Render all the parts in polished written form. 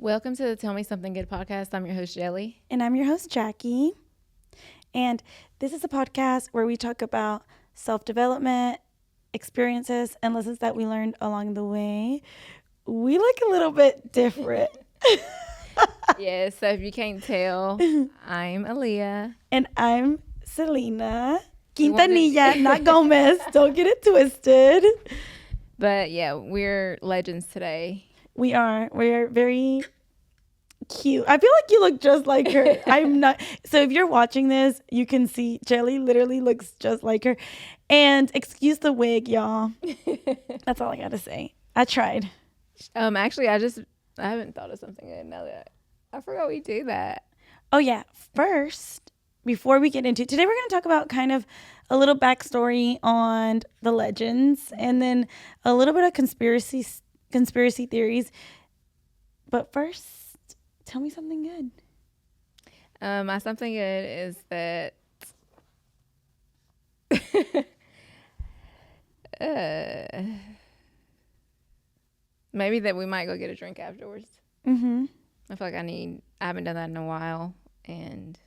Welcome to the Tell Me Something Good podcast. I'm your host, Jelly. And I'm your host, Jackie. And this is a podcast where we talk about self-development, experiences, and lessons that we learned along the way. We look a little bit different. Yeah, so if you can't tell, I'm Aaliyah. And I'm Selena. Quintanilla, not Gomez. Don't get it twisted. But yeah, we're legends today. We are. We're very cute. I feel like you look just like her. I'm not. So if you're watching this, you can see Jelly literally looks just like her. And excuse the wig, y'all. That's all I gotta say. I tried. Actually, I haven't thought of something good now that I forgot we do that. Oh yeah. First, before we get into today, we're gonna talk about kind of a little backstory on the legends, and then a little bit of conspiracy theories. But first, tell me something good. My something good is that maybe that we might go get a drink afterwards. Mm-hmm. I feel like I haven't done that in a while, and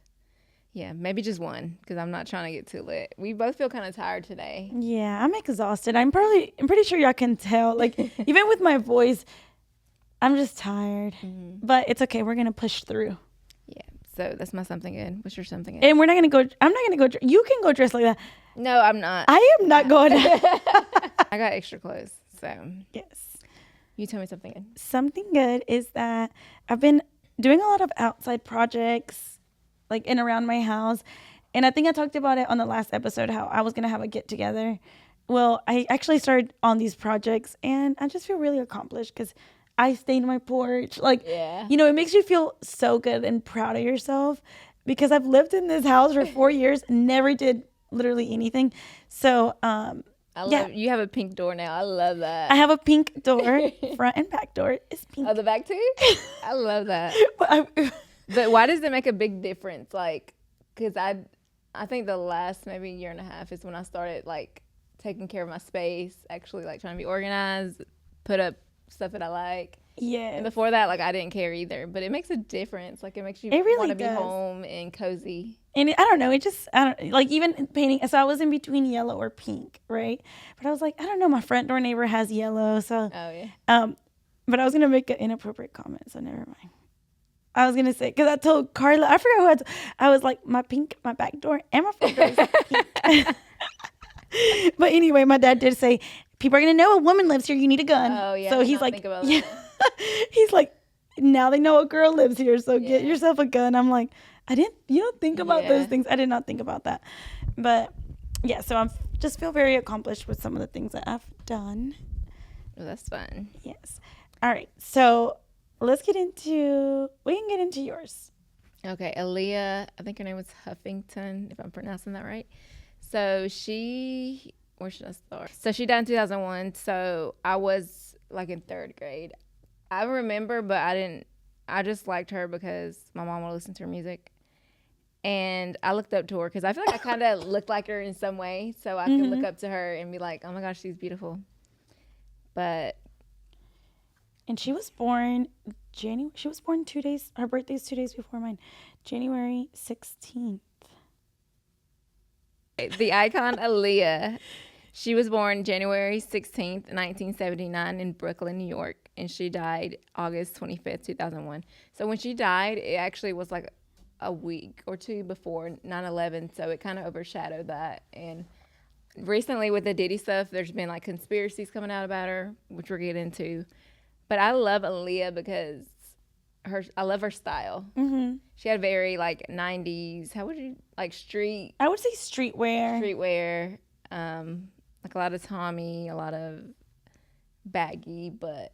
yeah, maybe just one, because I'm not trying to get too lit. We both feel kind of tired today. Yeah, I'm exhausted. I'm pretty sure y'all can tell. Like, even with my voice, I'm just tired. Mm-hmm. But it's okay. We're gonna push through. Yeah, so that's my something good. What's your something good? And we're not gonna go. I'm not gonna go. You can go dressed like that. No, I'm not. I am not going. I got extra clothes, so Yes. you tell me something good. Something good is that I've been doing a lot of outside projects, like in around my house, and I think I talked about it on the last episode how I was gonna have a get together. Well, I actually started on these projects, and I just feel really accomplished because I stained my porch. Like, Yeah. you know, it makes you feel so good and proud of yourself because I've lived in this house for 4 years, never did literally anything. So, You have a pink door now. I love that. I have a pink door, front and back door is pink. Oh, the back too? I love that. But But why does it make a big difference? Like, because I think the last maybe year and a half is when I started like taking care of my space, actually like trying to be organized, put up stuff that I like. yeah. And before that, like I didn't care either. But it makes a difference. Like it makes you really want to be does. home and cozy. And I don't know, I don't like even painting. So I was in between yellow or pink, right? But I was like, I don't know, my front door neighbor has yellow, so Oh yeah. but I was gonna make an inappropriate comment, so never mind. I was gonna say because I told Carla, I forgot who I was like my back door and my front door is pink. But anyway, my dad did say people are gonna know a woman lives here. You need a gun. Oh yeah. So he's like, think about yeah. that. He's like, now they know a girl lives here, so get Yeah. yourself a gun. I'm like, you don't think about those Yeah. things. I did not think about that. But yeah, so I just feel very accomplished with some of the things that I've done. Well, that's fun. Yes. All right. So we can get into yours. Okay, Aaliyah, I think her name was Huffington, if I'm pronouncing that right. So where should I start? So she died in 2001, so I was like in third grade. I remember, but I just liked her because my mom would listen to her music. And I looked up to her because I feel like I kind of looked like her in some way. So I could look up to her and be like, oh my gosh, she's beautiful. But And she was born her birthday's 2 days before mine, January 16th. the icon Aaliyah, she was born January 16th, 1979 in Brooklyn, New York. And she died August 25th, 2001. So when she died, it actually was like a week or two before 9/11. So it kind of overshadowed that. And recently with the Diddy stuff, there's been like conspiracies coming out about her, which we'll get into. But I love Aaliyah because I love her style. Mm-hmm. She had very like 90s, how would you, like street I would say streetwear. Like a lot of Tommy, a lot of baggy, but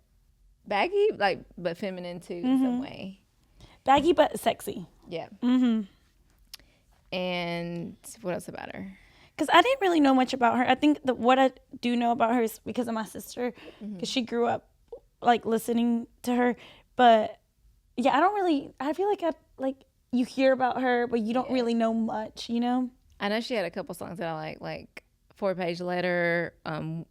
feminine too in some way. Baggy but sexy. Yeah. Mm-hmm. And what else about her? Because I didn't really know much about her. I think that what I do know about her is because of my sister, because she grew up like listening to her. But yeah, I feel like you hear about her, but you don't really know much, you know? I know she had a couple songs that I like 4-Page Letter, 1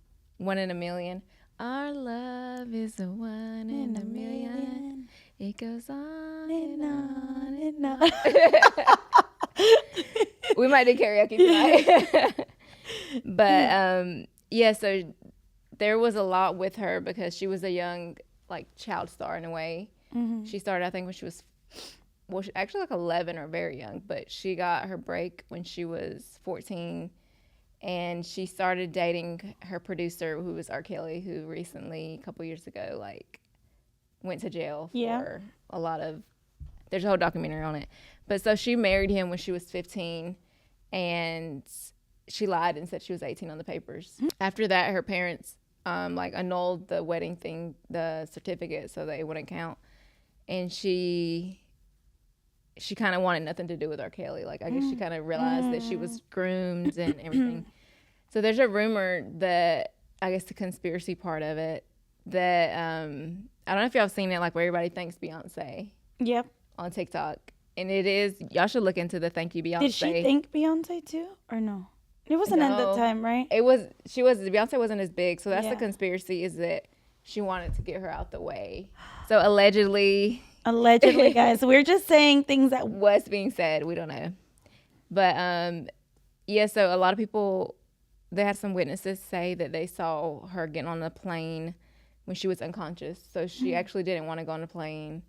in a Million. Our love is a 1 in a million. It goes on And and on and on. on. We might do karaoke tonight. But yeah, so there was a lot with her because she was a young like child star in a way. She started, I think, when she was actually like 11 or very young, but she got her break when she was 14, and she started dating her producer, who was R. Kelly, who recently, a couple years ago, like went to jail for a lot of. There's a whole documentary on it, but so she married him when she was 15, and she lied and said she was 18 on the papers. After that, her parents like annulled the wedding thing, the certificate, so they wouldn't count. And she kind of wanted nothing to do with R. Kelly. Like, I guess she kind of realized that she was groomed and everything. So there's a rumor that, I guess the conspiracy part of it, that I don't know if y'all seen it, like where everybody thanks Beyonce. Yep. On TikTok. And it is, y'all should look into the thank you Beyonce. Did she thank Beyonce too, or no? It wasn't at the time, right? Beyonce wasn't as big, so that's the conspiracy, is that she wanted to get her out the way. So allegedly, guys, we're just saying things that what's being said, we don't know. But yeah, so a lot of people, they had some witnesses say that they saw her getting on the plane when she was unconscious. So she actually didn't want to go on the plane.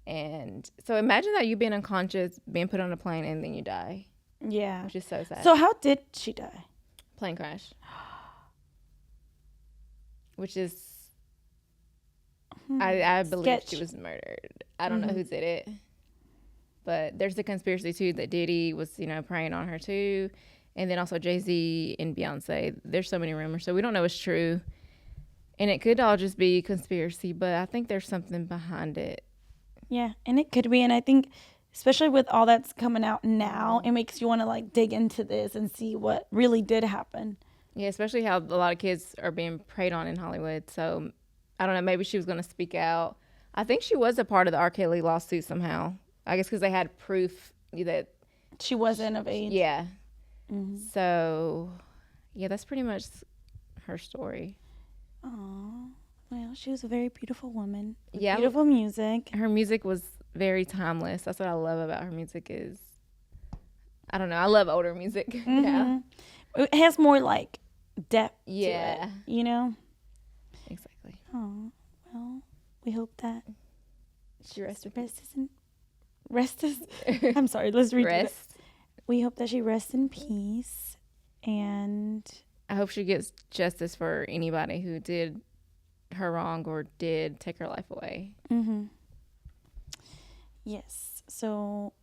And so imagine that you being unconscious, being put on a plane, and then you die. Yeah. Which is so sad. So how did she die? Plane crash. Which is, I believe she was murdered. I don't know who did it. But there's the conspiracy, too, that Diddy was, preying on her, too. And then also Jay-Z and Beyonce. There's so many rumors. So we don't know what's true. And it could all just be conspiracy, but I think there's something behind it. Yeah, and it could be. And I think, especially with all that's coming out now, it makes you want to like dig into this and see what really did happen. Yeah, especially how a lot of kids are being preyed on in Hollywood. So I don't know, maybe she was going to speak out. I think she was a part of the R. Kelly lawsuit somehow. I guess because they had proof that she wasn't of age. Yeah. So yeah, that's pretty much her story. Oh, well, she was a very beautiful woman. Yeah, beautiful music. Her music was very timeless. That's what I love about her music is, I don't know, I love older music. Yeah, it has more like depth. Yeah, to it, exactly. Oh, well, we hope that she rested. I'm sorry. Let's read rest. It. We hope that she rests in peace, and I hope she gets justice for anybody who did her wrong or did take her life away. Yes. So,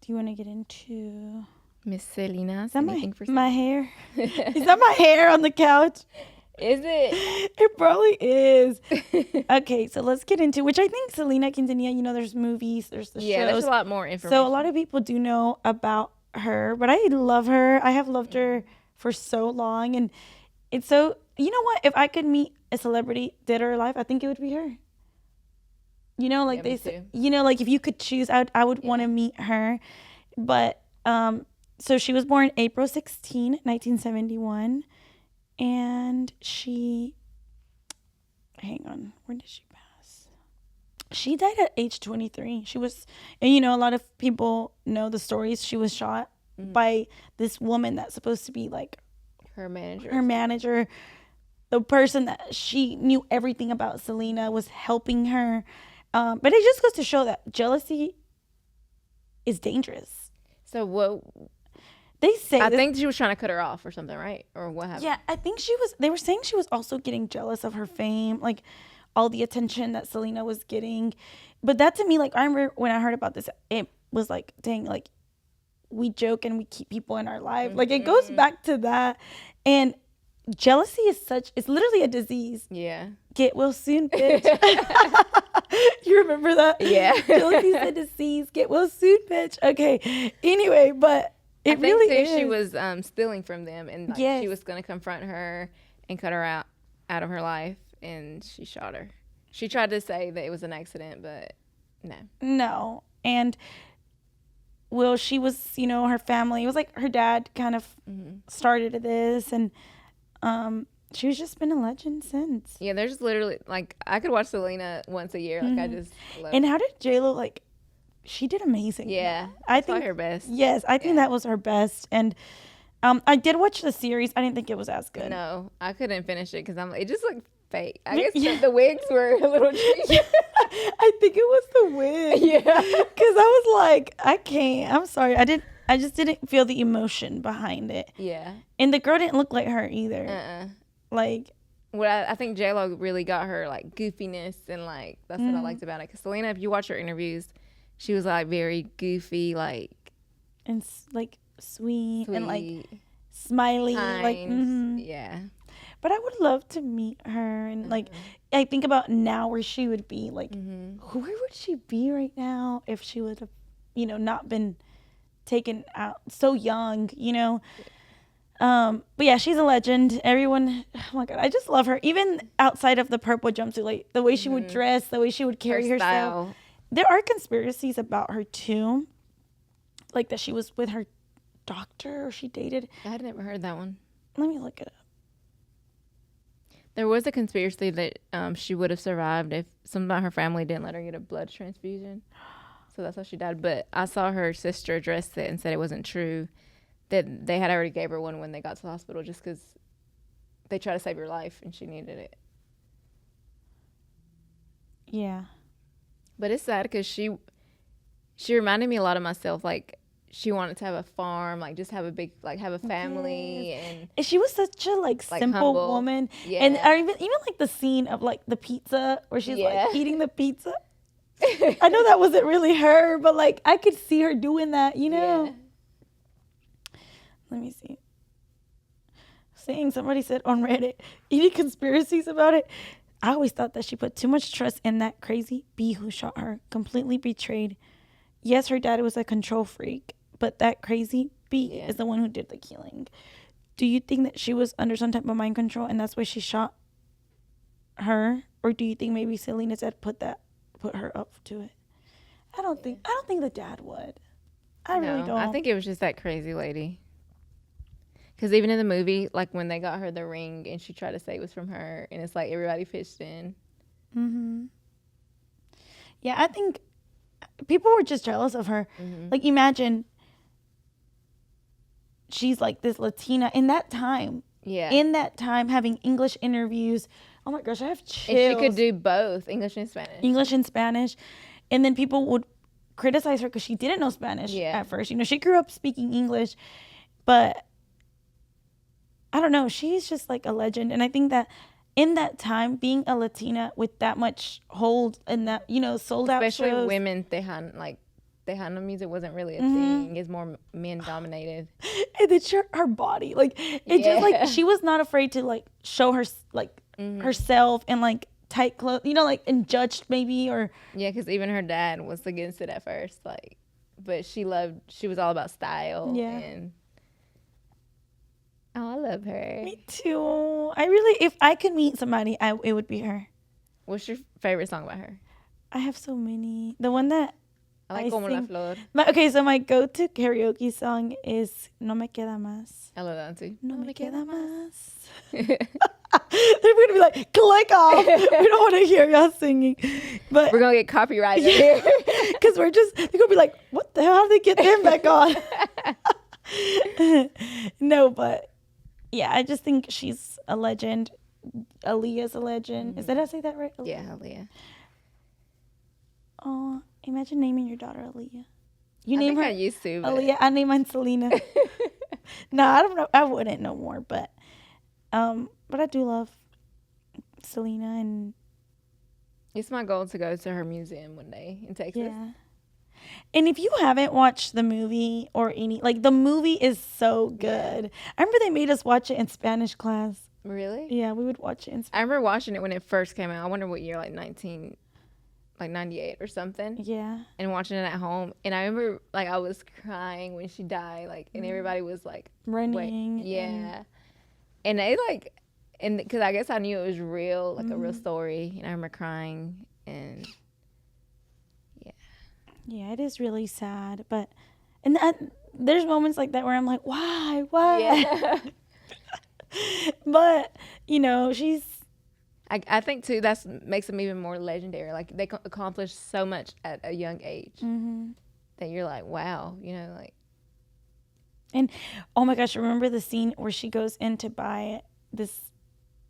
do you want to get into Miss Selena? Is that my hair? Is that my hair on the couch? Is it? It probably is. Okay, so let's get into, which I think Selena Quintanilla, there's movies, there's the shows. Yeah, there's a lot more information. So a lot of people do know about her, but I love her. I have loved her for so long. And it's so, you know what? If I could meet a celebrity dead or alive, I think it would be her. Like they say, like if you could choose, I would want to meet her. But, so she was born April 16, 1971. And hang on, where did she pass? She died at age 23. She was, and a lot of people know the stories. She was shot by this woman that's supposed to be like her manager. The person that she knew everything about Selena, was helping her. But it just goes to show that jealousy is dangerous. So what? They say I think she was trying to cut her off or something, right? Or what happened? Yeah, I think they were saying she was also getting jealous of her fame, like all the attention that Selena was getting. But that to me, like, I remember when I heard about this, it was like, dang, like, we joke and we keep people in our life. Like, it goes back to that. And jealousy is it's literally a disease. Yeah. Get well soon, bitch. You remember that? Yeah. Jealousy is a disease. Get well soon, bitch. Okay. Anyway, but I think she was stealing from them, and she was going to confront her and cut her out of her life, and she shot her. She tried to say that it was an accident, but no. No. And she was, her family, it was like her dad kind of started this, and she's just been a legend since. Yeah, there's literally like I could watch Selena once a year. Like I just love. And how did J-Lo, like, she did amazing. Yeah, I that's think probably her best. Yes, I think Yeah. that was her best. And I did watch the series. I didn't think it was as good. No, I couldn't finish it because it just looked fake. I Me- guess yeah. the wigs were a little cheap. I think it was the wig. Yeah. Because I was like, I can't. I'm sorry. I just didn't feel the emotion behind it. Yeah. And the girl didn't look like her either. Like, Well, I think J-Lo really got her like goofiness and like that's what I liked about it. Because Selena, if you watch her interviews, she was like very goofy, like and like sweet and like sweet, smiley. kind. Like, Yeah. But I would love to meet her. And like, I think about now where she would be. Like, where would she be right now if she would have, not been taken out so young, But yeah, she's a legend. Everyone, oh my God, I just love her. Even outside of the purple jumpsuit, like the way she would dress, the way she would carry Her herself. style. There are conspiracies about her too. Like that she was with her doctor or she dated. I had never heard that one. Let me look it up. There was a conspiracy that she would have survived if some of her family didn't let her get a blood transfusion. So that's how she died. But I saw her sister address it and said it wasn't true. That they had already gave her one when they got to the hospital just because they tried to save her life and she needed it. Yeah. But it's sad because she reminded me a lot of myself. Like she wanted to have a farm, like just have a big, like have a family, and she was such a like simple humble. woman. Yeah. And I even like the scene of like the pizza where she's Yeah. like eating the pizza. I know that wasn't really her, but like I could see her doing that, Yeah. Let me see. Somebody said on Reddit, any conspiracies about it? I always thought that she put too much trust in that crazy B who shot her, completely betrayed. Yes, her dad was a control freak, but that crazy B is the one who did the killing. Do you think that she was under some type of mind control and that's why she shot her? Or do you think maybe Selena said put her up to it? I don't think the dad would. I really don't. I think it was just that crazy lady. Because even in the movie, like when they got her the ring and she tried to say it was from her, and it's like everybody pitched in. Yeah, I think people were just jealous of her. Like, imagine she's like this Latina in that time. Yeah. In that time, having English interviews. Oh my gosh, I have chills. And she could do both English and Spanish. English and Spanish. And then people would criticize her because she didn't know Spanish at first. She grew up speaking English, but I don't know. She's just like a legend. And I think that in that time, being a Latina with that much hold and that, sold out shows. Especially women, Tejano music wasn't really a thing. It's more men dominated. And then her body, like, just like, she was not afraid to like show her, like, herself in like tight clothes, like, and judged maybe, or. Yeah, because even her dad was against it at first. Like, but she was all about style. Yeah. And I love her. Me too. If I could meet somebody, it would be her. What's your favorite song about her? I have so many. The one that I like Como la Flor. So my go-to karaoke song is No Me Queda Más. I love that too. No Me Queda Más. They're going to be like, click off. We don't want to hear y'all singing. But we're going to get copyrighted here. Because they're going to be like, what the hell? How did they get them back on? No, but yeah, I just think she's a legend. Aaliyah's a legend. Is that how I say that right? Aaliyah? Yeah, Aaliyah. Oh, imagine naming your daughter Aaliyah. You I name think her I used to. But Aaliyah. I name mine Selena. No, I don't know. I wouldn't no more, but I do love Selena, and it's my goal to go to her museum one day in Texas. yeah. And if you haven't watched the movie or the movie is so good. I remember they made us watch it in Spanish class. Really? Yeah, we would watch it in Spanish. I remember watching it when it first came out. I wonder what year, like 98 or something. Yeah. And watching it at home. And I remember, like, I was crying when she died, like, and everybody was, like, running. Yeah. And they, like, and because I guess I knew it was real, like a real story. And I remember crying. And yeah, it is really sad. But, and there's moments like that where I'm like, why? yeah. But, you know, she's, I think too that's makes them even more legendary. Like they accomplish so much at a young age that you're like, wow, you know, like and oh my gosh, remember the scene where she goes in to buy this,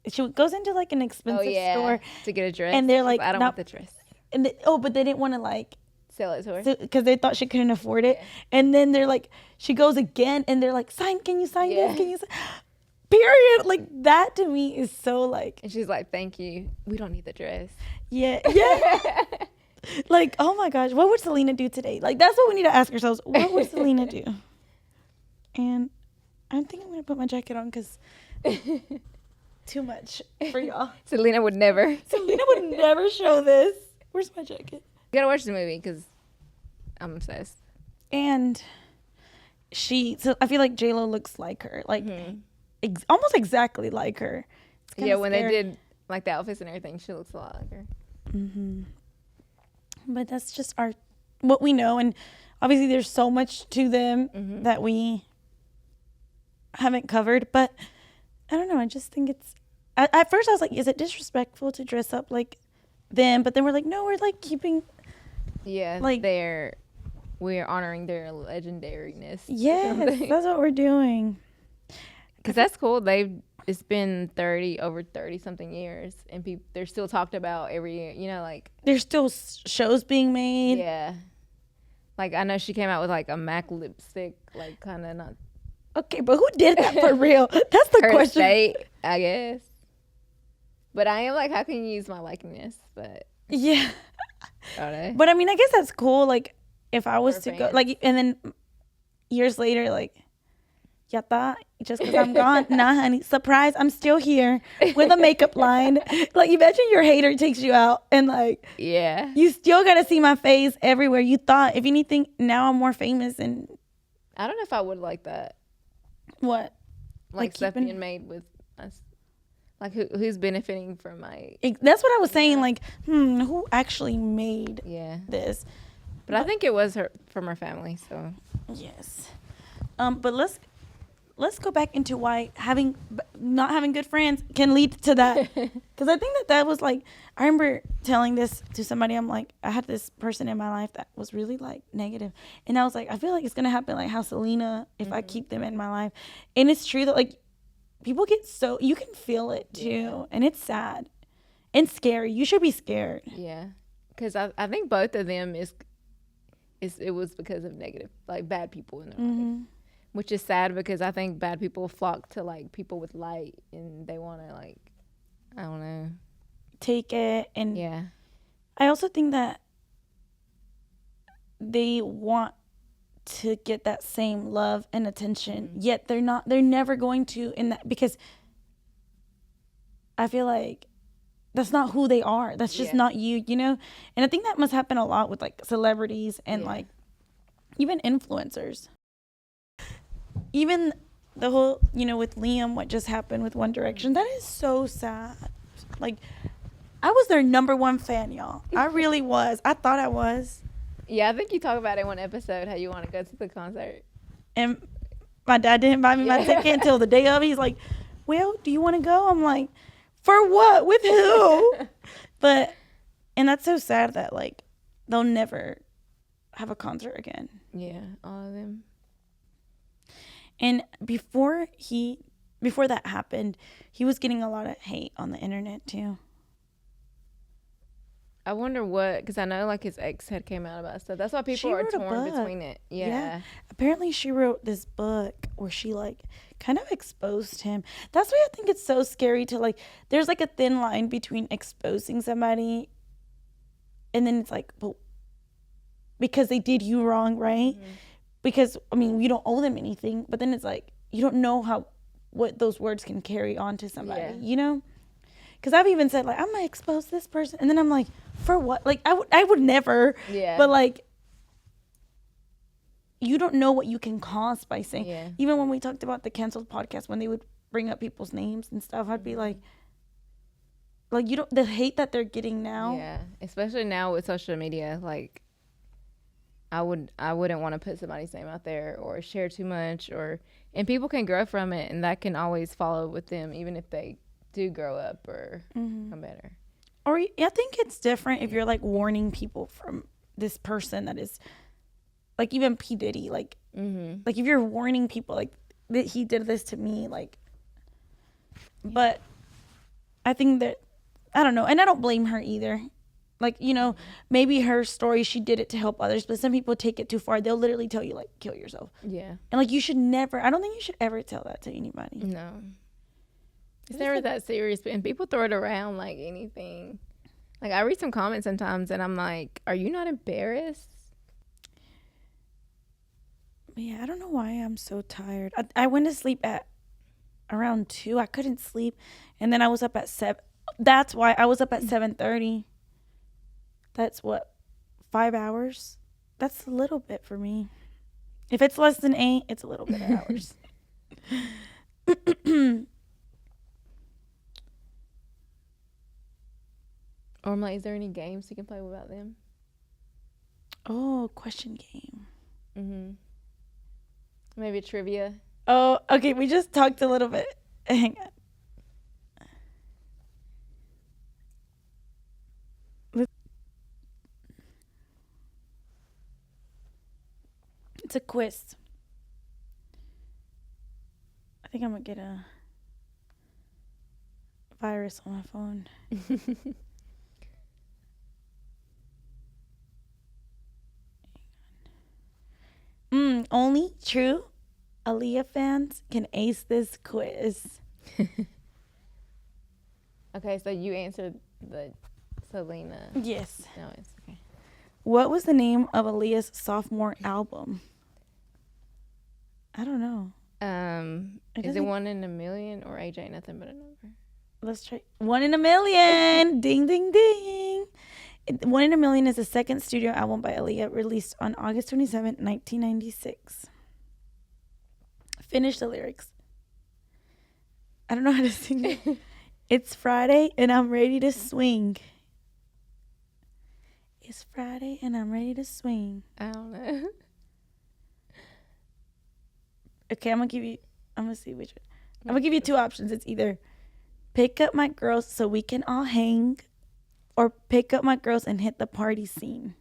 she goes into like an expensive store to get a dress, and they're like, I don't want the dress. And but they didn't want to like sell it to her because they thought she couldn't afford it. And then they're like, she goes again and they're like, can you sign this? Can you sign? Period. Like that to me is so like. And she's like, thank you. We don't need the dress. Yeah. Like, oh my gosh, what would Selena do today? Like that's what we need to ask ourselves. What would Selena do? And I think I'm gonna put my jacket on because too much for y'all. Selena would never show this. Where's my jacket? You gotta watch the movie because I'm obsessed. And so I feel like J-Lo looks like her, like almost exactly like her. Yeah, when they did like the outfits and everything, she looks a lot like her. But that's just what we know, and obviously there's so much to them that we haven't covered. But I don't know. I just think it's. At first I was like, is it disrespectful to dress up like them? But then we're like, no, we're like keeping. Yeah, like we're honoring their legendariness. Yes, that's what we're doing. Because that's cool. It's been over 30 something years, and they're still talked about every year. You know, like there's still shows being made. Yeah, like I know she came out with like a MAC lipstick, like kind of not. Okay, but who did that for real? That's the question. State, I guess. But I am like, how can you use my likeness? But yeah. But I mean, I guess that's cool. Like, if I was to go, like, and then years later, like, yata, just because I'm gone. Nah, honey, surprise, I'm still here with a makeup line. Like, imagine your hater takes you out and, like, you still got to see my face everywhere. You thought, if anything, now I'm more famous. And I don't know if I would like that. What? Like stuff being made with us. Like who's benefiting from my... That's what I was saying. Like, who actually made this? But I think it was from her family. So yes. But let's go back into why not having good friends can lead to that. Because I think that was like, I remember telling this to somebody. I'm like, I had this person in my life that was really like negative, and I was like, I feel like it's gonna happen like how Selena, if I keep them in my life. And it's true that like people get you can feel it too, and it's sad and scary. You should be scared. Yeah, because I think both of them it was because of negative, like bad people in their life. Which is sad because I think bad people flock to like people with light, and they want to like, I don't know, take it. And I also think that they want to get that same love and attention, yet they're never going to in that, because I feel like that's not who they are. That's just not you know? And I think that must happen a lot with like celebrities and like even influencers. Even the whole, you know, with Liam, what just happened with One Direction, that is so sad. Like, I was their number one fan, y'all. I really was. I thought I was. Yeah, I think you talk about it in one episode, how you want to go to the concert. And my dad didn't buy me my ticket until the day of. He's like, well, do you want to go? I'm like, for what? With who? And that's so sad that, like, they'll never have a concert again. Yeah, all of them. And before that happened, he was getting a lot of hate on the internet too. I wonder what, because I know like his ex had came out about stuff. That's why people are torn between it. Yeah. Apparently she wrote this book where she like kind of exposed him. That's why I think it's so scary to like, there's like a thin line between exposing somebody and then it's like, well, because they did you wrong, right? Because, I mean, you don't owe them anything, but then it's like, you don't know what those words can carry on to somebody, you know? Because I've even said, like, I'm going to expose this person. And then I'm like, for what? Like, I would never. Yeah. But, like, you don't know what you can cause by saying. Yeah. Even when we talked about the canceled podcast, when they would bring up people's names and stuff, I'd be like, you don't, the hate that they're getting now. Yeah. Especially now with social media, like, I wouldn't want to put somebody's name out there or share too much, and people can grow from it, and that can always follow with them even if they do grow up or become better. Or I think it's different if you're like warning people from this person that is like even P. Diddy, like like if you're warning people like that he did this to me, like, but I think that, I don't know, and I don't blame her either. Like, you know, maybe her story, she did it to help others, but some people take it too far. They'll literally tell you, like, kill yourself. Yeah. And, like, you should never, I don't think you should ever tell that to anybody. No. It's never that serious, and people throw it around like anything. Like, I read some comments sometimes, and I'm like, are you not embarrassed? Yeah, I don't know why I'm so tired. I went to sleep at around 2. I couldn't sleep, and then I was up at 7. That's why I was up at 7:30. That's what, 5 hours? That's a little bit for me. If it's less than 8, it's a little bit of hours. Or I'm like, is there any games you can play without them? Oh, question game. Maybe trivia. Oh, okay. We just talked a little bit. Hang on. It's a quiz. I think I'm going to get a virus on my phone. Only true Aaliyah fans can ace this quiz. Okay, so you answered the Selena. Yes. No, it's okay. What was the name of Aaliyah's sophomore album? I don't know. Is it 1 in a million or AJ Nothing But a Number? Let's try 1 in a million. Ding, ding, ding. 1 in a Million is the second studio album by Aaliyah, released on August 27, 1996. Finish the lyrics. I don't know how to sing it. It's Friday and I'm ready to swing. It's Friday and I'm ready to swing. I don't know. Okay, I'm going to see which one. I'm going to give you 2 options. It's either pick up my girls so we can all hang, or pick up my girls and hit the party scene.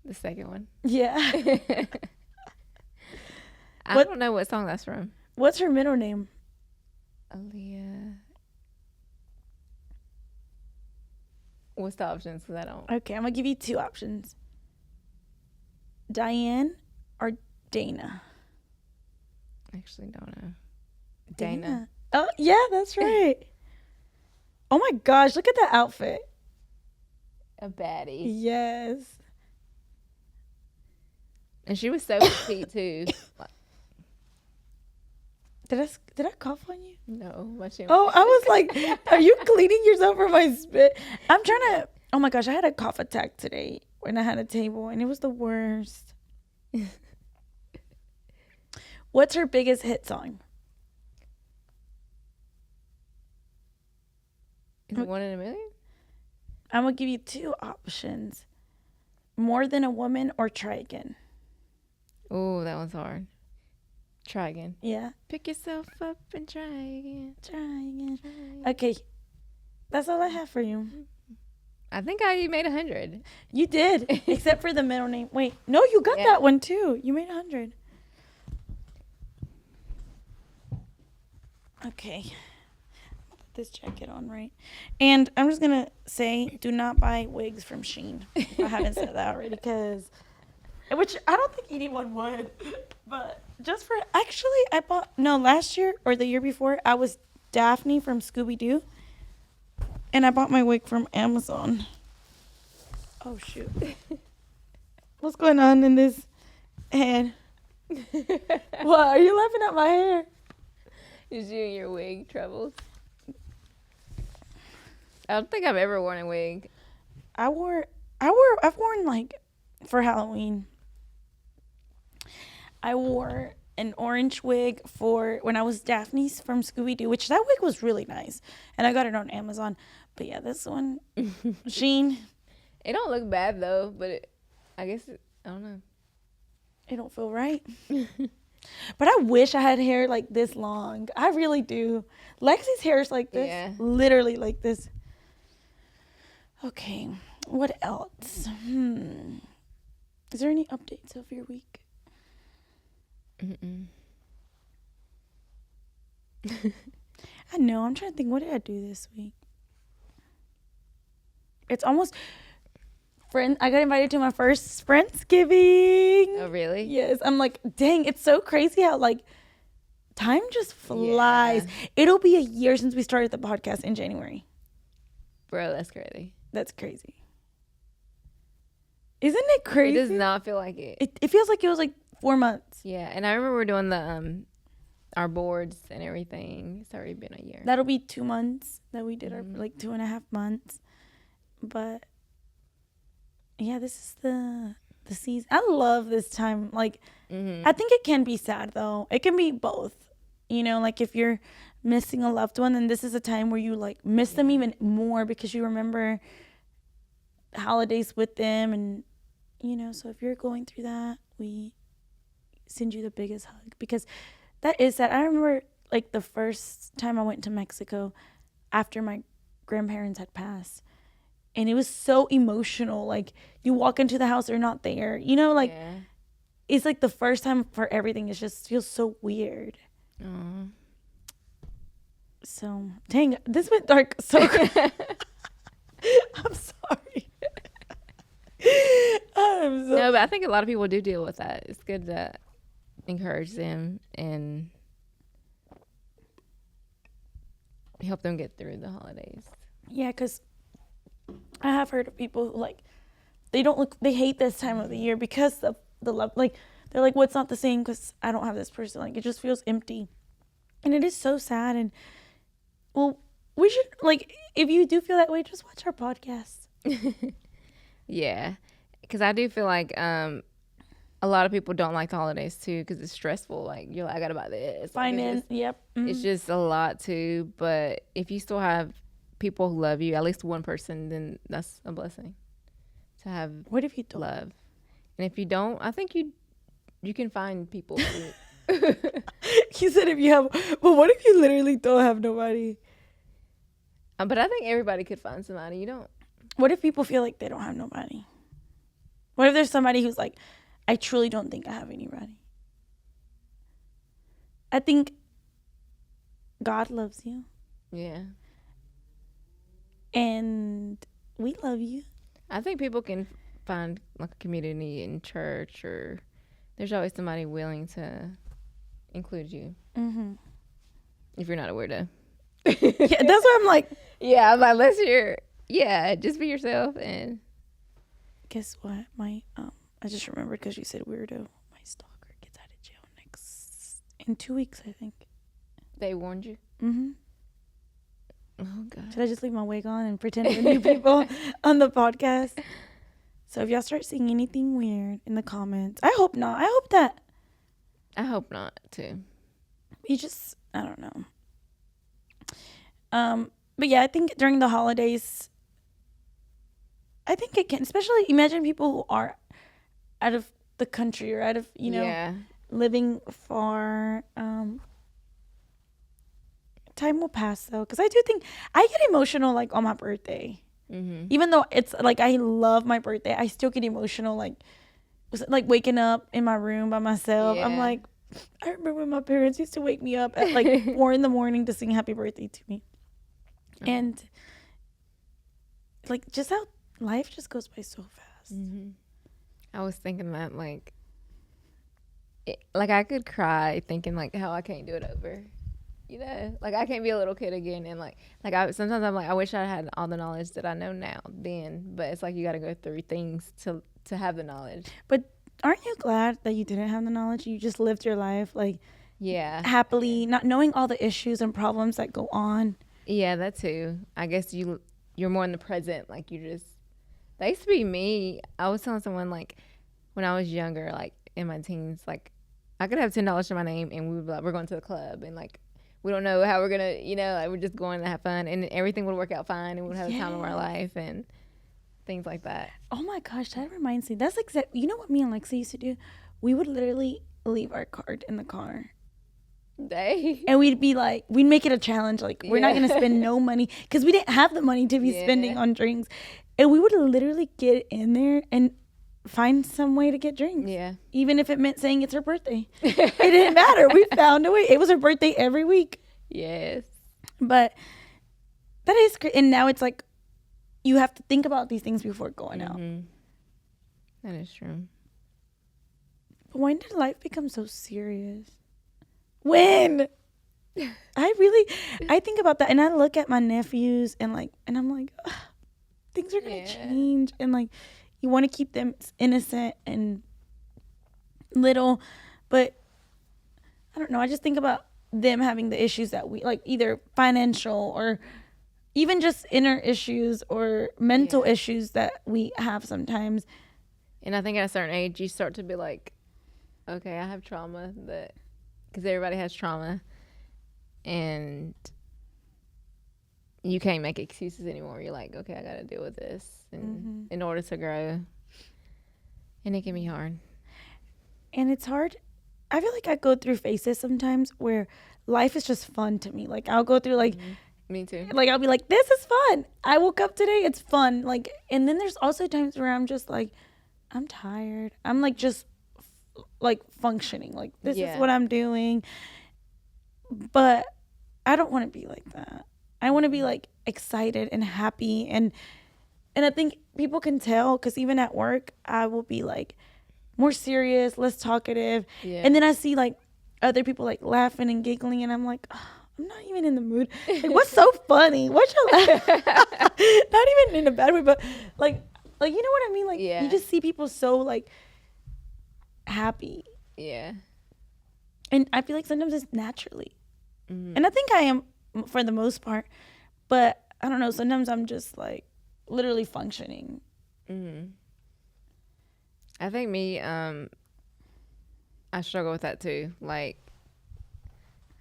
The second one. Yeah. I don't know what song that's from. What's her middle name? Aaliyah. What's the options? Because I don't. Okay, I'm going to give you 2 options. Diane or Dana? I actually don't know. Dana. Oh, yeah, that's right. Oh my gosh, look at that outfit. A baddie. Yes. And she was so petite too. Did I cough on you? No, my chin. Oh, I was like, are you cleaning yourself from my spit? I'm trying to. Oh my gosh, I had a cough attack today when I had a table, and it was the worst. What's her biggest hit song? Is it 1 in a million? I'm going to give you 2 options. More Than a Woman or Try Again. Oh, that one's hard. Try again. Yeah. Pick yourself up and try again. Try again. Okay. That's all I have for you. I think I made 100. You did. Except for the middle name. Wait. No, you got that one too. You made 100. Okay. This jacket on right, and I'm just gonna say, do not buy wigs from Shein. I haven't said that already, which I don't think anyone would, but just for, actually I bought, no, last year or the year before, I was Daphne from Scooby-Doo, and I bought my wig from Amazon. Oh shoot. What's going on in this hand? What, are you laughing at my hair? Is you and your wig troubles? I don't think I've ever worn a wig. I've worn like, for Halloween, I wore an orange wig for when I was Daphne's from Scooby-Doo, which that wig was really nice. And I got it on Amazon. But yeah, this one, Shein. It don't look bad though, but I guess I don't know. It don't feel right. But I wish I had hair like this long. I really do. Lexi's hair is like this. Yeah. Literally like this. Okay. What else? Is there any updates of your week? Mm-mm. I know. I'm trying to think. What did I do this week? It's almost I got invited to my first Friendsgiving. Oh, really? Yes. I'm like, dang, it's so crazy how like time just flies. Yeah. It'll be a year since we started the podcast in January. Bro, that's crazy. That's crazy. Isn't it crazy? It does not feel like it. It feels like it was like 4 months. Yeah, and I remember we're doing the our boards and everything. It's already been a year. That'll be 2 months that we did our like 2.5 months. But yeah, this is the season. I love this time. Like I think it can be sad though. It can be both. You know, like if you're missing a loved one, then this is a time where you like miss them even more because you remember holidays with them, and you know, so if you're going through that, we send you the biggest hug because that is sad. I remember like the first time I went to Mexico after my grandparents had passed, and it was so emotional. Like you walk into the house, they're not there, you know, like it's like the first time for everything. It just feels so weird. So dang, this went dark so I'm sorry. No, but I think a lot of people do deal with that. It's good to encourage them and help them get through the holidays. Yeah, because I have heard of people who like they hate this time of the year because of the love. Like they're like, well, it's not the same because I don't have this person. Like it just feels empty, and it is so sad. And well, we should like if you do feel that way, just watch our podcast. Yeah, because I do feel like a lot of people don't like the holidays too because it's stressful. Like you're like, I gotta buy this. Finance, yep. It's just a lot too. But if you still have people who love you, at least one person, then that's a blessing to have. What if you don't love? And if you don't, I think you can find people. You said if you have, but what if you literally don't have nobody? But I think everybody could find somebody. You don't. What if people feel like they don't have nobody? What if there's somebody who's like, I truly don't think I have anybody? I think God loves you. Yeah. And we love you. I think people can find like a community in church, or there's always somebody willing to include you. If you're not a weirdo. Yeah, that's what I'm like. Yeah, I'm like, unless you're, just be yourself. And guess what? I just remembered because you said weirdo. My stalker gets out of jail in 2 weeks, I think. They warned you? Oh, God. Should I just leave my wig on and pretend we're new people on the podcast? So if y'all start seeing anything weird in the comments, I hope not. I hope not, too. I don't know. But yeah, I think during the holidays, I think it can, especially imagine people who are out of the country or out of, living far. Time will pass though, because I do think I get emotional like on my birthday. Even though it's like I love my birthday, I still get emotional like waking up in my room by myself. I'm like, I remember when my parents used to wake me up at like 4 a.m. to sing happy birthday to me. And like just how life just goes by so fast. I was thinking that like I could cry thinking like how I can't do it over. You know, like I can't be a little kid again, and sometimes I'm like, I wish I had all the knowledge that I know now then, but it's like you got to go through things to have the knowledge. But aren't you glad that you didn't have the knowledge? You just lived your life like happily, not knowing all the issues and problems that go on. Yeah, that too. I guess you're more in the present. Like that used to be me. I was telling someone like when I was younger, like in my teens, like I could have $10 to my name and we would be like, we're going to the club, and like we don't know how we're gonna, like we're just going to have fun, and everything would work out fine, and we'd have the time of our life. And things like that. Oh my gosh, that reminds me. That's exactly, you know what me and Lexi used to do? We would literally leave our card in the car. And we'd be like, we'd make it a challenge. Like, we're not going to spend no money because we didn't have the money to be spending on drinks. And we would literally get in there and find some way to get drinks. Yeah. Even if it meant saying it's her birthday. It didn't matter. We found a way. It was her birthday every week. Yes. But that is great. And now it's like, you have to think about these things before going out. That is true. But when did life become so serious? When? I think about that, and I look at my nephews and I'm like, ugh, things are gonna change, and like, you want to keep them innocent and little, but I don't know. I just think about them having the issues that we like, either financial or even just inner issues or mental issues that we have sometimes. And I think at a certain age, you start to be like, okay, I have trauma, because everybody has trauma, and you can't make excuses anymore. You're like, okay, I got to deal with this in order to grow. And it can be hard. And it's hard. I feel like I go through phases sometimes where life is just fun to me. Like, I'll go through like, Me too. Like, I'll be like, this is fun. I woke up today. It's fun. Like, and then there's also times where I'm just like, I'm tired. I'm like, just like functioning. Like, this is what I'm doing. But I don't want to be like that. I want to be like excited and happy. And I think people can tell, because even at work, I will be like more serious, less talkative. Yeah. And then I see like other people like laughing and giggling, and I'm like, oh, I'm not even in the mood. Like, what's so funny? What you laugh? Not even in a bad way, but like you know what I mean? Like, you just see people so like happy. Yeah. And I feel like sometimes it's naturally. And I think I am for the most part, but I don't know. Sometimes I'm just like literally functioning. I think me, I struggle with that too. Like,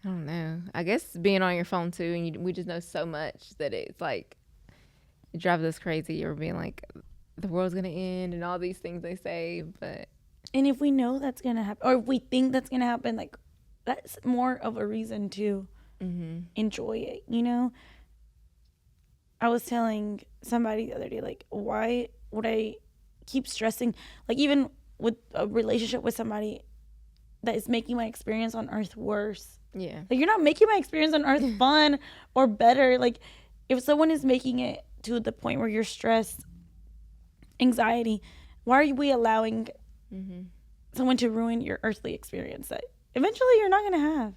I don't know. I guess being on your phone too, and we just know so much that it's like, it drives us crazy. Or being like, the world's gonna end and all these things they say, but. And if we know that's gonna happen, or if we think that's gonna happen, like, that's more of a reason to enjoy it, you know? I was telling somebody the other day, like, why would I keep stressing? Like, even with a relationship with somebody that is making my experience on earth worse. Yeah. Like, you're not making my experience on earth fun or better. Like, if someone is making it to the point where you're stressed, anxiety, why are we allowing someone to ruin your earthly experience that eventually you're not going to have?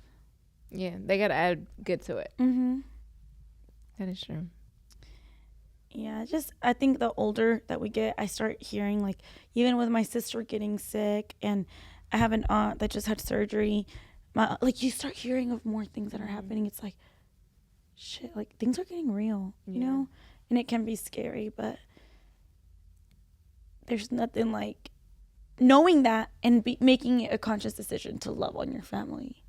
Yeah, they got to add good to it. That is true. Yeah, I think the older that we get, I start hearing, like, even with my sister getting sick, and I have an aunt that just had surgery, like, you start hearing of more things that are happening. It's like, shit, like, things are getting real, you know? And it can be scary, but there's nothing like knowing that and making it a conscious decision to love on your family.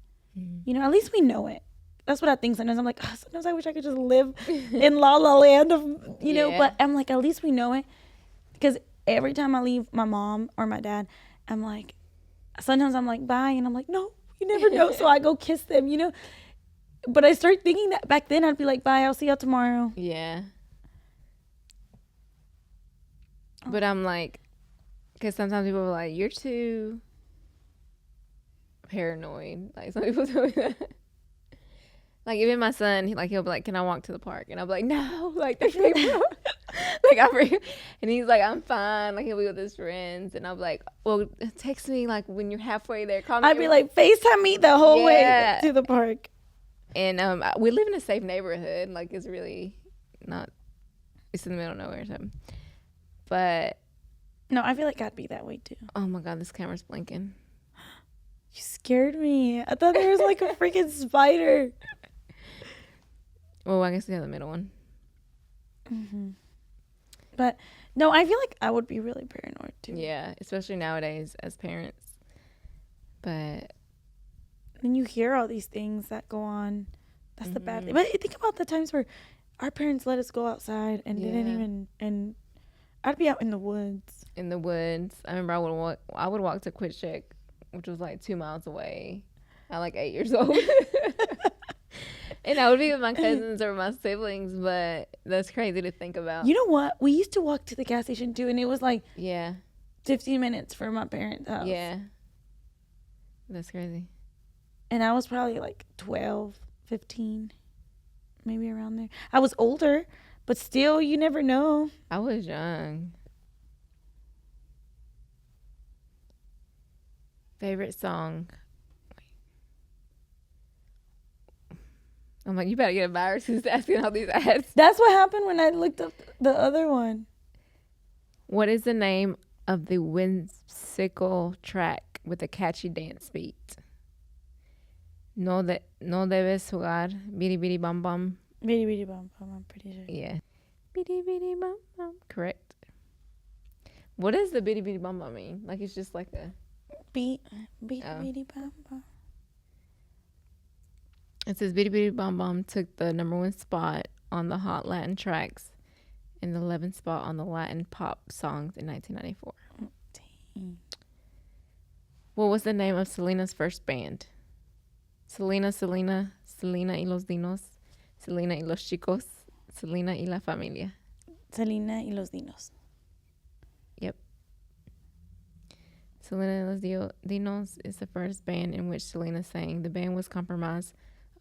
You know, at least we know it. That's what I think sometimes. I'm like, oh, sometimes I wish I could just live in La La Land of, you know, but I'm like, at least we know it. Because every time I leave my mom or my dad, I'm like, sometimes I'm like, bye. And I'm like, no, you never know. So I go kiss them, you know. But I start thinking that back then I'd be like, bye, I'll see y'all tomorrow. Yeah. But I'm like, because sometimes people are like, you're too paranoid. Like, some people tell me that. Like, even my son, he'll be like, can I walk to the park? And I'll be like, no, like, there's people. And he's like, I'm fine. Like, he'll be with his friends. And I'll be like, well, text me, like, when you're halfway there. Call me. I'd be like, FaceTime me the whole way to the park. And we live in a safe neighborhood. Like, it's really not, it's in the middle of nowhere or something. But. No, I feel like I'd be that way, too. Oh, my God, this camera's blinking. You scared me. I thought there was, like, a freaking spider. Well, I guess we have the middle one. But, no, I feel like I would be really paranoid, too. Yeah, especially nowadays as parents. But. Then you hear all these things that go on. That's the bad thing. But think about the times where our parents let us go outside and didn't even. And I'd be out in the woods. In the woods. I remember I would walk to Quick Check, which was like 2 miles away at like 8 years old. And I would be with my cousins or my siblings, but that's crazy to think about. You know what? We used to walk to the gas station too, and it was like Yeah. 15 minutes from my parents' house. Yeah. That's crazy. And I was probably like 12, 15, maybe around there. I was older, but still, you never know. I was young. Favorite song? I'm like, you better get a virus who's asking all these ads. That's what happened when I looked up the other one. What is the name of the whimsical track with a catchy dance beat? No debes jugar, bidi bidi bum bum. Bitty bitty bum bum, I'm pretty sure. Yeah. Bidi bidi bum bum. Correct. What does the bidi bidi bum bum mean? Like it's just like a... Bitty bitty bum bum. It says Bitty Bitty Bom Bom took the #1 spot on the Hot Latin Tracks and the 11th spot on the Latin Pop Songs in 1994. Dang. What was the name of Selena's first band? Selena, Selena y los Dinos, Selena y los Chicos, Selena y la Familia. Selena y los Dinos. Yep. Selena y los Dinos is the first band in which Selena sang. The band was compromised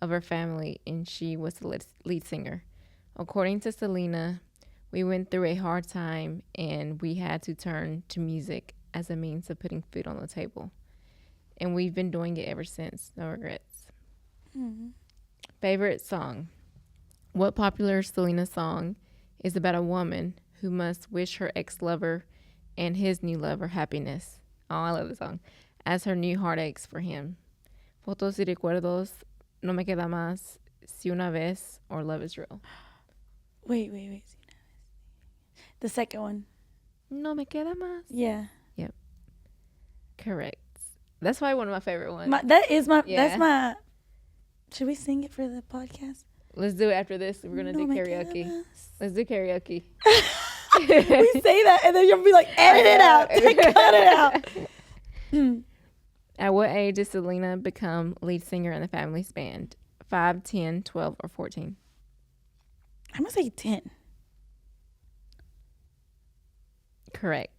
of her family, and she was the lead singer. According to Selena, we went through a hard time and we had to turn to music as a means of putting food on the table. And we've been doing it ever since. No regrets. Mm-hmm. Favorite song? What popular Selena song is about a woman who must wish her ex-lover and his new lover happiness? Oh, I love the song. As her new heart aches for him. Fotos y recuerdos, No me queda más, Si una vez, or Love is Real. Wait. The second one. No me queda más. Yeah. Yep. Correct. That's probably one of my favorite ones. That's my. Should we sing it for the podcast? Let's do it after this. We're going to do me karaoke. queda más. Let's do karaoke. We say that and then you'll be like, edit it out. Cut it out. At what age did Selena become lead singer in the family's band? 5, 10, 12, or 14? I'm going to say 10. Correct.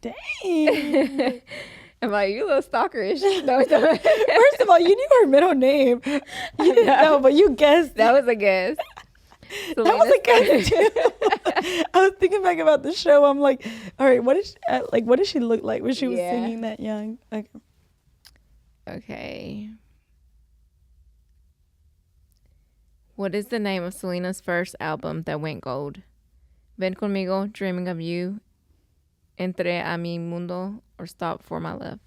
Dang. I'm like, you a little stalkerish. No, First of all, you knew her middle name. You didn't know, but you guessed. That was a guess. That was a guess too. I was thinking back about the show. I'm like, all right, what did she look like when she was singing that young? Okay. What is the name of Selena's first album that went gold? Ven Conmigo, Dreaming of You, Entre a mi Mundo, or Stop for My Love?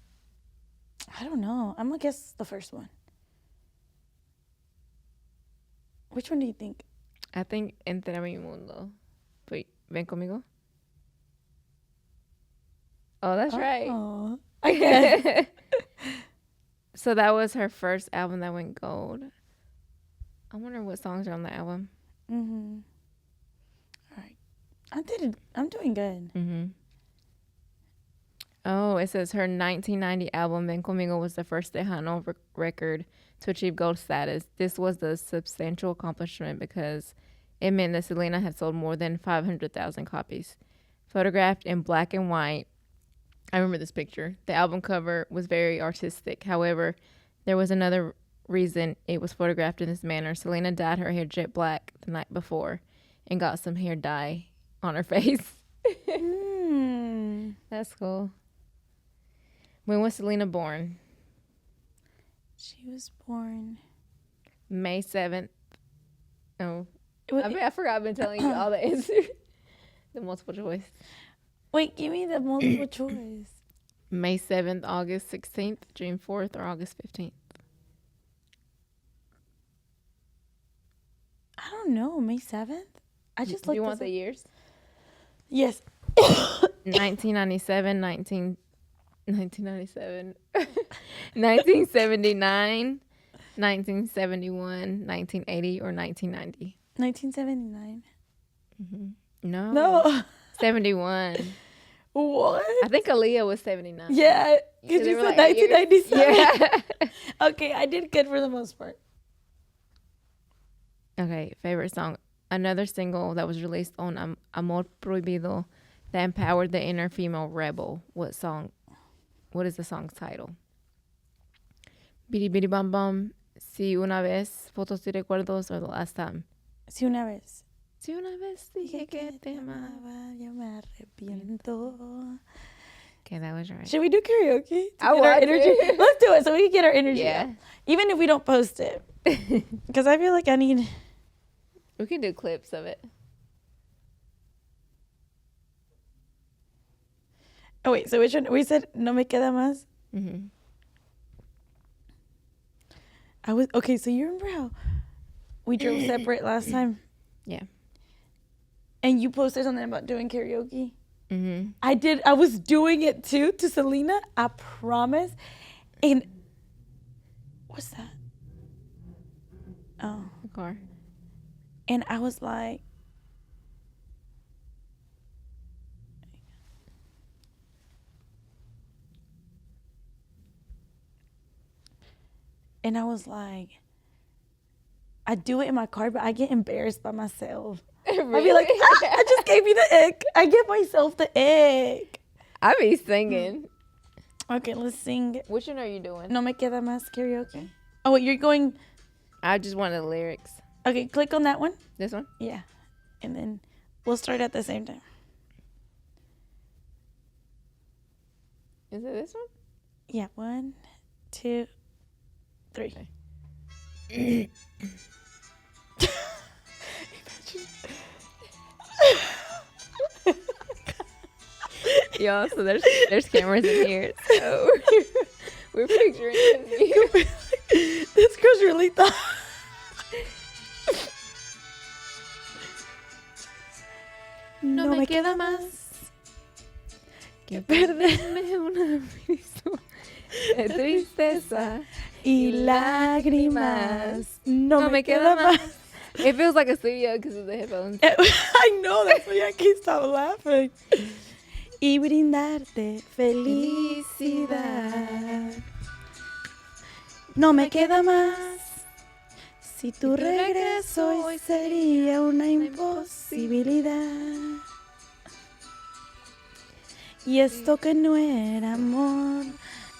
I don't know. I'm going to guess the first one. Which one do you think? I think Entre a mi Mundo. Wait, Ven Conmigo? Oh, that's right. Oh, I guess. So that was her first album that went gold. I wonder what songs are on the album. Mm-hmm. All right. I'm doing good. Mm-hmm. Oh, it says her 1990 album, Ven Conmigo, was the first Tejano record to achieve gold status. This was a substantial accomplishment because it meant that Selena had sold more than 500,000 copies. Photographed in black and white, I remember this picture. The album cover was very artistic. However, there was another reason it was photographed in this manner. Selena dyed her hair jet black the night before and got some hair dye on her face. That's cool. When was Selena born? She was born May 7th. Oh, I forgot I've been telling you all the answers. The multiple choice. Wait, give me the multiple choice. May 7th, August 16th, June 4th, or August 15th? I don't know. May 7th? I just looked. You want the years? Yes. 1997, 1997, 1979, 1971, 1980, or 1990? 1979. Mm-hmm. No. No. 71. What? I think Aaliyah was 79. Yeah, because they you were said like 1997. Yeah. Okay, I did good for the most part. Okay, favorite song. Another single that was released on Amor Prohibido that empowered the inner female rebel. What song? What is the song's title? Bidi Bidi Bam Bam, Si Una Vez, Fotos y Recuerdos, or The Last Time? Si una vez. Si una vez dije que te amaba. Yo me arrepiento. Okay, that was right. Should we do karaoke? To I get our want energy? to. Let's do it so we can get our energy Yeah. out. Even if we don't post it. Because I feel like I need... We can do clips of it. Oh, wait. So which one? We said no me queda más? Mm-hmm. Okay, so you remember how we drove separate last time? Yeah. And you posted something about doing karaoke? Mm-hmm. I did. I was doing it too to Selena. I promise. And what's that? Oh. The car. And I was like, I do it in my car, but I get embarrassed by myself. Really? I'd be like, I just gave you the ick. I give myself the ick. I be singing. Okay, let's sing. Which one are you doing? No me queda más karaoke. Oh, wait, you're going. I just wanted the lyrics. Okay, click on that one. This one? Yeah. And then we'll start at the same time. Is it this one? Yeah, 1, 2, 3. Okay. Y'all, so there's cameras in here. So we're picturing you. This girl's really thought. No me queda más que perderme una misma de tristeza Y lágrimas. No me queda más. It feels like a studio because of the headphones. I know, that's why I can't stop laughing. Y brindarte felicidad. No me queda más. Si tu regreso hoy sería una imposibilidad. Y esto que no era amor,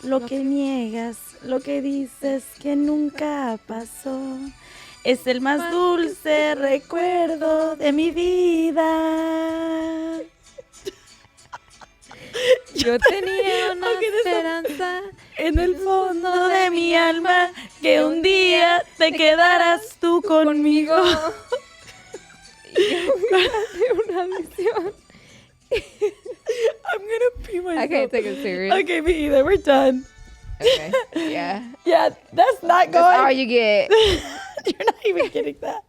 lo que niegas, lo que dices que nunca pasó, es el más dulce recuerdo de mi vida. Yo tenía una esperanza En el fondo de mi alma, que un día te quedarás tú conmigo. Una misión. I'm gonna pee myself. I can't take it serious. Okay, me either. We're done. Okay. Yeah. Yeah, that's not That's all going. you get. You're not even getting that.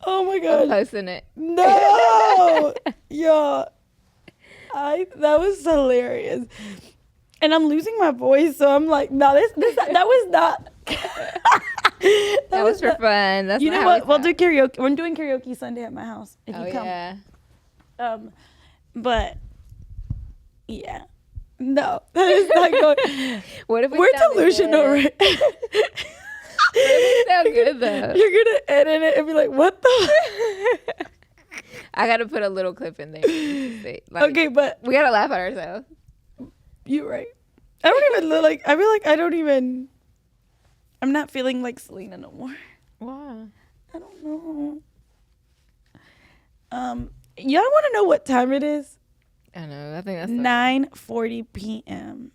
Oh my I'm god. posting it. No. Yo. That was hilarious. And I'm losing my voice, so I'm like, no, that was not. That was for not- fun. That's You not know how what? we We'll talk. do karaoke. We're doing karaoke Sunday at my house. If Oh you come. yeah. But yeah. No, that is not going. What if we We're sounded delusional, good? right? What if we sound good though? You're gonna edit it and be like, "What the?" I gotta put a little clip in there. Just to see. Like, Okay, but we gotta laugh at ourselves. you're right. I don't even look like. I feel like I don't even. I'm not feeling like Selena no more. Wow. I don't know. Y'all want to know what time it is? I know. I think that's 9:40 p.m.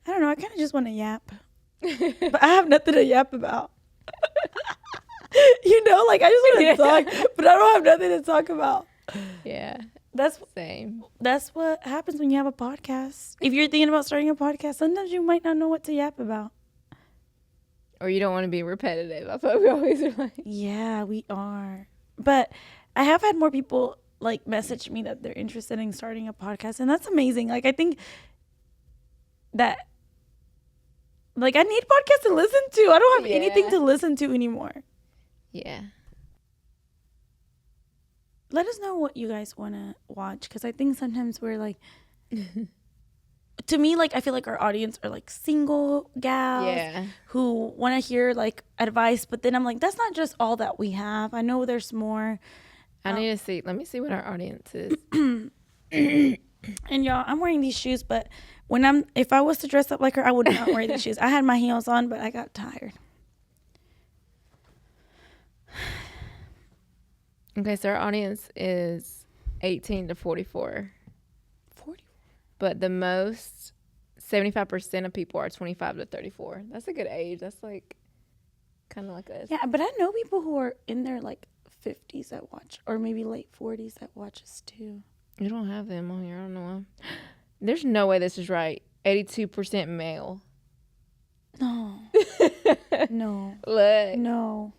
I don't know. I kind of just want to yap, but I have nothing to yap about. You know, like I just want to talk, but I don't have nothing to talk about. Yeah. That's Same. what happens when you have a podcast. If you're thinking about starting a podcast, sometimes you might not know what to yap about. Or you don't want to be repetitive. I thought we always are like. Yeah, we are. But I have had more people like message me that they're interested in starting a podcast, and that's amazing. Like I think that like I need podcasts to listen to. I don't have anything Yeah. to listen to anymore. Yeah. let us know what you guys want to watch, because I think sometimes we're like, to me, like, I feel like our audience are like single gals who want to hear like advice, but then I'm like, that's not just all that we have. I know there's more. I need to see. Let me see what our audience is. And y'all, I'm wearing these shoes, but if I was to dress up like her, I would not wear these shoes. I had my heels on, but I got tired. Okay, so our audience is 18 to 44. 44. But the most, 75% of people are 25 to 34. That's a good age. That's like kind of like us. Yeah, but I know people who are in their like 50s that watch, or maybe late 40s that watch us too. You don't have them on here. I don't know. There's no way this is right. 82% male. No. No. Look. No.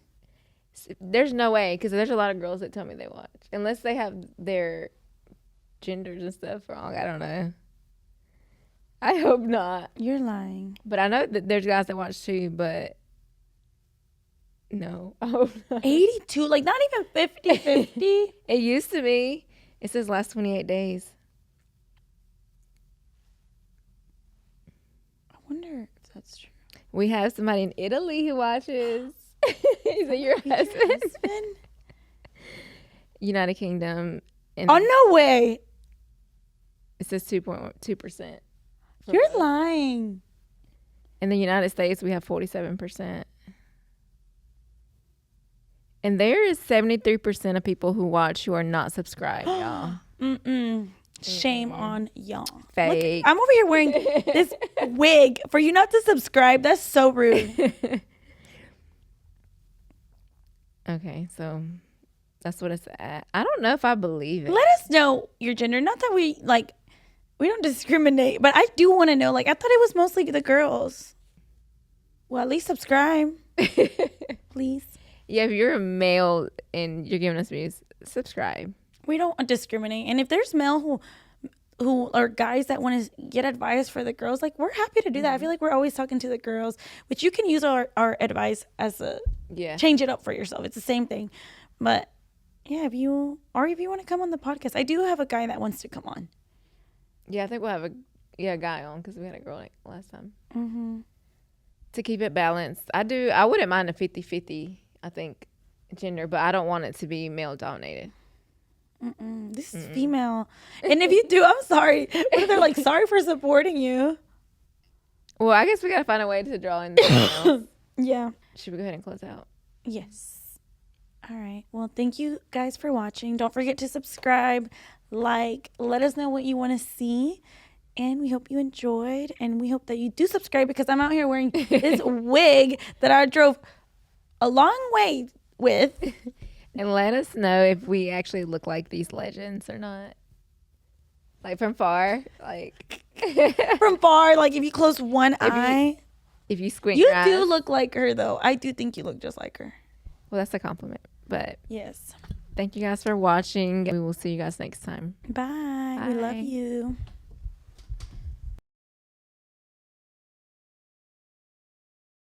There's no way, because there's a lot of girls that tell me they watch. Unless they have their genders and stuff wrong. I don't know. I hope not. You're lying. But I know that there's guys that watch too, but no. I hope not. 82? Like not even 50-50? It used to be. It says last 28 days. I wonder if that's true. We have somebody in Italy who watches. Is it your husband? United Kingdom. Oh, no way. It says 2.2%. You're lying. In the United States, we have 47%. And there is 73% of people who watch who are not subscribed, y'all. Shame on y'all. Fake. Look, I'm over here wearing this wig for you not to subscribe. That's so rude. Okay, so that's what it's at. I don't know if I believe it. Let us know your gender. Not that we don't discriminate, but I do want to know. Like, I thought it was mostly the girls. Well, at least subscribe, please. Yeah, if you're a male and you're giving us views, subscribe. We don't discriminate. And if there's male who are guys that want to get advice for the girls, like, we're happy to do that. I feel like we're always talking to the girls, which you can use our advice as a change it up for yourself. It's the same thing. But yeah, if you want to come on the podcast, I do have a guy that wants to come on. Yeah, I think we'll have a guy on, because we had a girl like last time. To keep it balanced. I wouldn't mind a 50-50, I think, gender, but I don't want it to be male dominated. This is female. And if you do, I'm sorry. What if they're like, sorry for supporting you? Well, I guess we got to find a way to draw in the males. Yeah. Should we go ahead and close out? Yes. All right. Well, thank you guys for watching. Don't forget to subscribe, let us know what you want to see. And we hope you enjoyed. And we hope that you do subscribe, because I'm out here wearing this wig that I drove a long way with. And let us know if we actually look like these legends or not. Like from far. Like from far, like if you close one eye. If you squint you your eyes. do look like her, though. I do think you look just like her. Well, that's a compliment. But yes. Thank you guys for watching. We will see you guys next time. Bye. We love you.